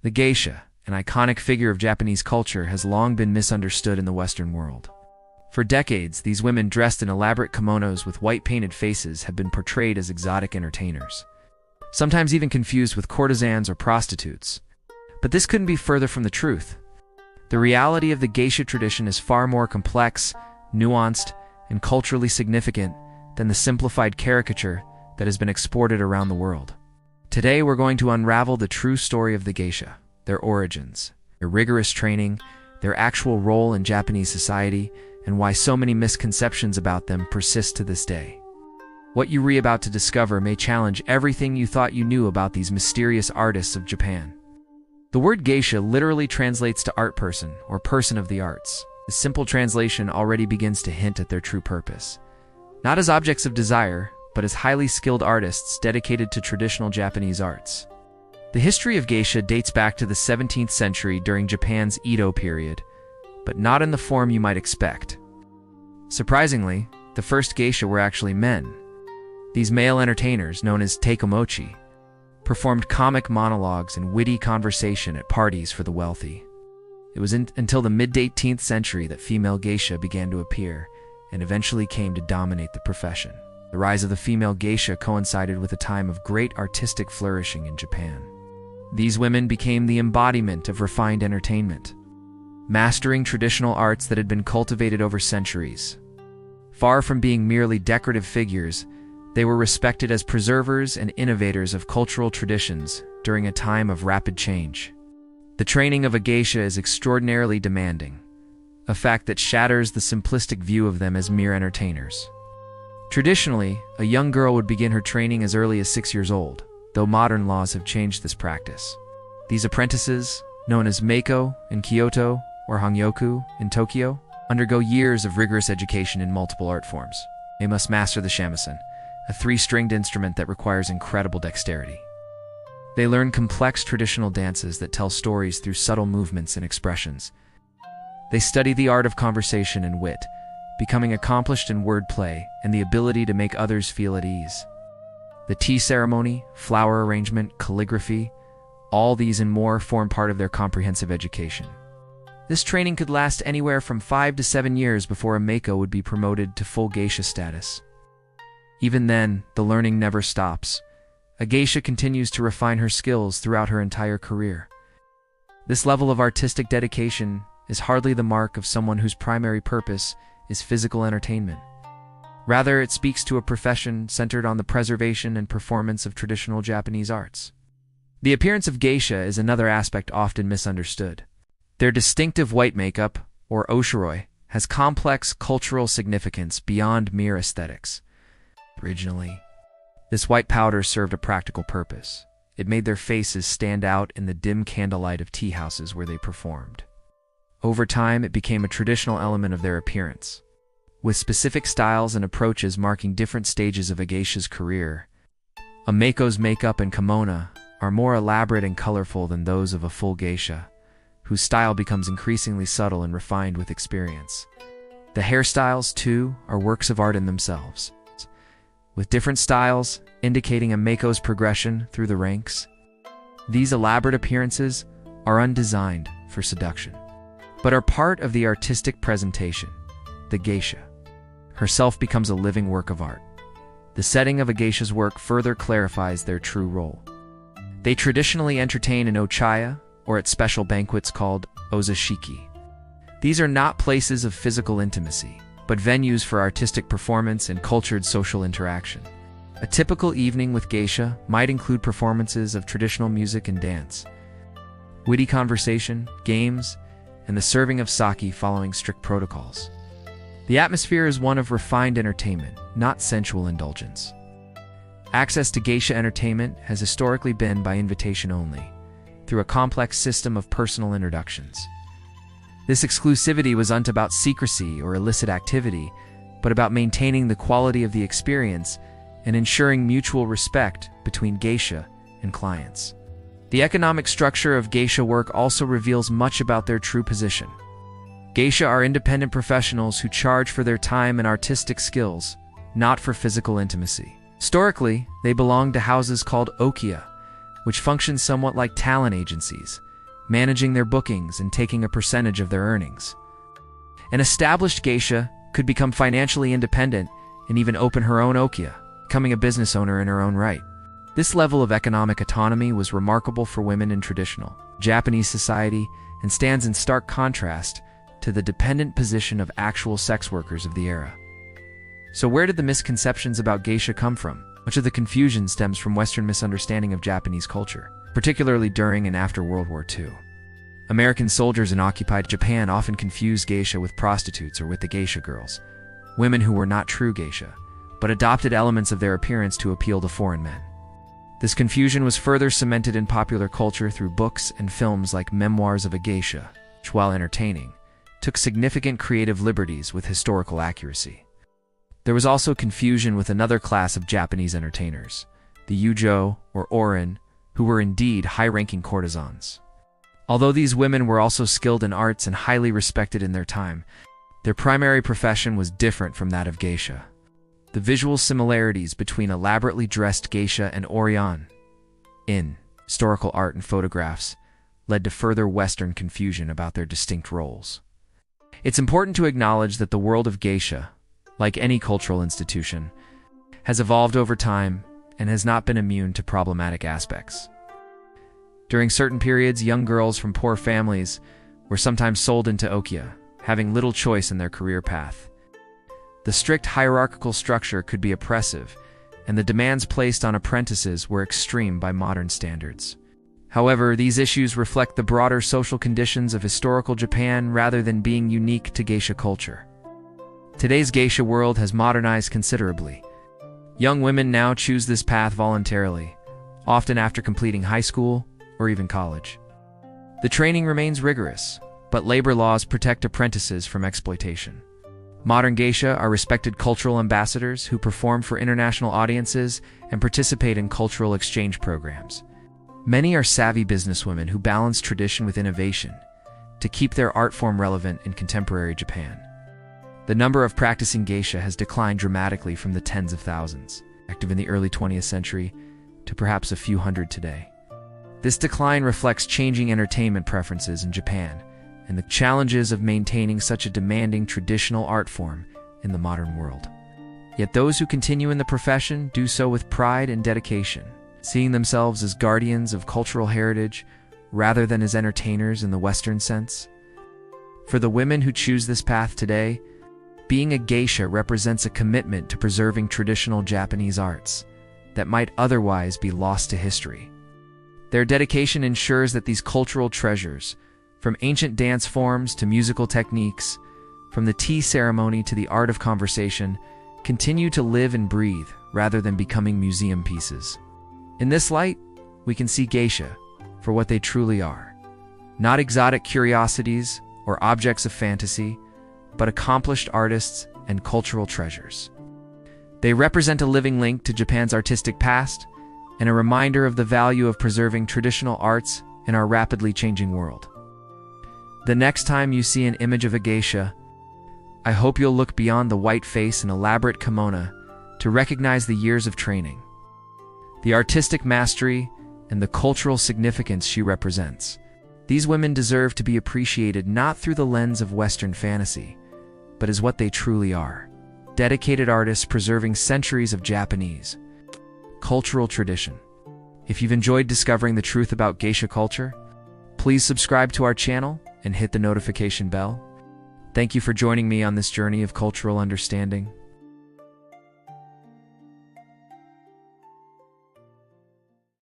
The geisha, an iconic figure of Japanese culture, has long been misunderstood in the Western world. For decades, these women dressed in elaborate kimonos with white painted faces have been portrayed as exotic entertainers, sometimes even confused with courtesans or prostitutes. But this couldn't be further from the truth. The reality of the geisha tradition is far more complex, nuanced, and culturally significant than the simplified caricature that has been exported around the world. Today, we're going to unravel the true story of the geisha, their origins, their rigorous training, their actual role in Japanese society, and why so many misconceptions about them persist to this day. What you're about to discover may challenge everything you thought you knew about these mysterious artists of Japan. The word geisha literally translates to art person or person of the arts. The simple translation already begins to hint at their true purpose. Not as objects of desire, but as highly skilled artists dedicated to traditional Japanese arts. The history of geisha dates back to the 17th century during Japan's Edo period, but not in the form you might expect. Surprisingly, the first geisha were actually men. These male entertainers, known as taikomochi, performed comic monologues and witty conversation at parties for the wealthy. It was until the mid-18th century that female geisha began to appear and eventually came to dominate the profession. The rise of the female geisha coincided with a time of great artistic flourishing in Japan. These women became the embodiment of refined entertainment, mastering traditional arts that had been cultivated over centuries. Far from being merely decorative figures, they were respected as preservers and innovators of cultural traditions during a time of rapid change. The training of a geisha is extraordinarily demanding, a fact that shatters the simplistic view of them as mere entertainers. Traditionally, a young girl would begin her training as early as 6 years old, though modern laws have changed this practice. These apprentices, known as Meiko in Kyoto or Hangyoku in Tokyo, undergo years of rigorous education in multiple art forms. They must master the shamisen, a 3-stringed instrument that requires incredible dexterity. They learn complex traditional dances that tell stories through subtle movements and expressions. They study the art of conversation and wit, becoming accomplished in wordplay and the ability to make others feel at ease. The tea ceremony, flower arrangement, calligraphy, all these and more form part of their comprehensive education. This training could last anywhere from 5 to 7 years before a Meiko would be promoted to full geisha status. Even then, the learning never stops. A geisha continues to refine her skills throughout her entire career. This level of artistic dedication is hardly the mark of someone whose primary purpose is physical entertainment. Rather, it speaks to a profession centered on the preservation and performance of traditional Japanese arts. The appearance of geisha is another aspect often misunderstood. Their distinctive white makeup, or oshiroi, has complex cultural significance beyond mere aesthetics. Originally, this white powder served a practical purpose. It made their faces stand out in the dim candlelight of tea houses where they performed. Over time, it became a traditional element of their appearance, with specific styles and approaches marking different stages of a geisha's career. A Meiko's makeup and kimono are more elaborate and colorful than those of a full geisha, whose style becomes increasingly subtle and refined with experience. The hairstyles, too, are works of art in themselves, with different styles indicating a Meiko's progression through the ranks. These elaborate appearances are undesigned for seduction, but are part of the artistic presentation. The geisha herself becomes a living work of art. The setting of a geisha's work further clarifies their true role. They traditionally entertain in ochaya, or at special banquets called ozashiki. These are not places of physical intimacy, but venues for artistic performance and cultured social interaction. A typical evening with geisha might include performances of traditional music and dance, witty conversation, games, and the serving of sake following strict protocols. The atmosphere is one of refined entertainment, not sensual indulgence. Access to geisha entertainment has historically been by invitation only, through a complex system of personal introductions. This exclusivity wasn't about secrecy or illicit activity, but about maintaining the quality of the experience and ensuring mutual respect between geisha and clients. The economic structure of geisha work also reveals much about their true position. Geisha are independent professionals who charge for their time and artistic skills, not for physical intimacy. Historically, they belonged to houses called okiya, which functioned somewhat like talent agencies, managing their bookings and taking a percentage of their earnings. An established geisha could become financially independent and even open her own okia, becoming a business owner in her own right. This level of economic autonomy was remarkable for women in traditional Japanese society and stands in stark contrast to the dependent position of actual sex workers of the era. So where did the misconceptions about geisha come from? Much of the confusion stems from Western misunderstanding of Japanese culture, particularly during and after World War II. American soldiers in occupied Japan often confused geisha with prostitutes or with the geisha girls, women who were not true geisha, but adopted elements of their appearance to appeal to foreign men. This confusion was further cemented in popular culture through books and films like Memoirs of a Geisha, which, while entertaining, took significant creative liberties with historical accuracy. There was also confusion with another class of Japanese entertainers, the yujo or orin, who were indeed high-ranking courtesans. Although these women were also skilled in arts and highly respected in their time, their primary profession was different from that of geisha. The visual similarities between elaborately dressed geisha and orion in historical art and photographs led to further Western confusion about their distinct roles. It's important to acknowledge that the world of geisha, like any cultural institution, has evolved over time and has not been immune to problematic aspects. During certain periods, young girls from poor families were sometimes sold into okia, having little choice in their career path. The strict hierarchical structure could be oppressive, and the demands placed on apprentices were extreme by modern standards. However, these issues reflect the broader social conditions of historical Japan rather than being unique to geisha culture. Today's geisha world has modernized considerably. Young women now choose this path voluntarily, often after completing high school or even college. The training remains rigorous, but labor laws protect apprentices from exploitation. Modern geisha are respected cultural ambassadors who perform for international audiences and participate in cultural exchange programs. Many are savvy businesswomen who balance tradition with innovation to keep their art form relevant in contemporary Japan. The number of practicing geisha has declined dramatically from the tens of thousands, active in the early 20th century, to perhaps a few hundred today. This decline reflects changing entertainment preferences in Japan and the challenges of maintaining such a demanding traditional art form in the modern world. Yet those who continue in the profession do so with pride and dedication, seeing themselves as guardians of cultural heritage rather than as entertainers in the Western sense. For the women who choose this path today, being a geisha represents a commitment to preserving traditional Japanese arts that might otherwise be lost to history. Their dedication ensures that these cultural treasures, from ancient dance forms to musical techniques, from the tea ceremony to the art of conversation, continue to live and breathe rather than becoming museum pieces. In this light, we can see geisha for what they truly are. Not exotic curiosities or objects of fantasy, but accomplished artists and cultural treasures. They represent a living link to Japan's artistic past and a reminder of the value of preserving traditional arts in our rapidly changing world. The next time you see an image of a geisha, I hope you'll look beyond the white face and elaborate kimono to recognize the years of training, the artistic mastery, and the cultural significance she represents. These women deserve to be appreciated not through the lens of Western fantasy, but as what they truly are: dedicated artists preserving centuries of Japanese cultural tradition. If you've enjoyed discovering the truth about geisha culture, please subscribe to our channel and hit the notification bell. Thank you for joining me on this journey of cultural understanding.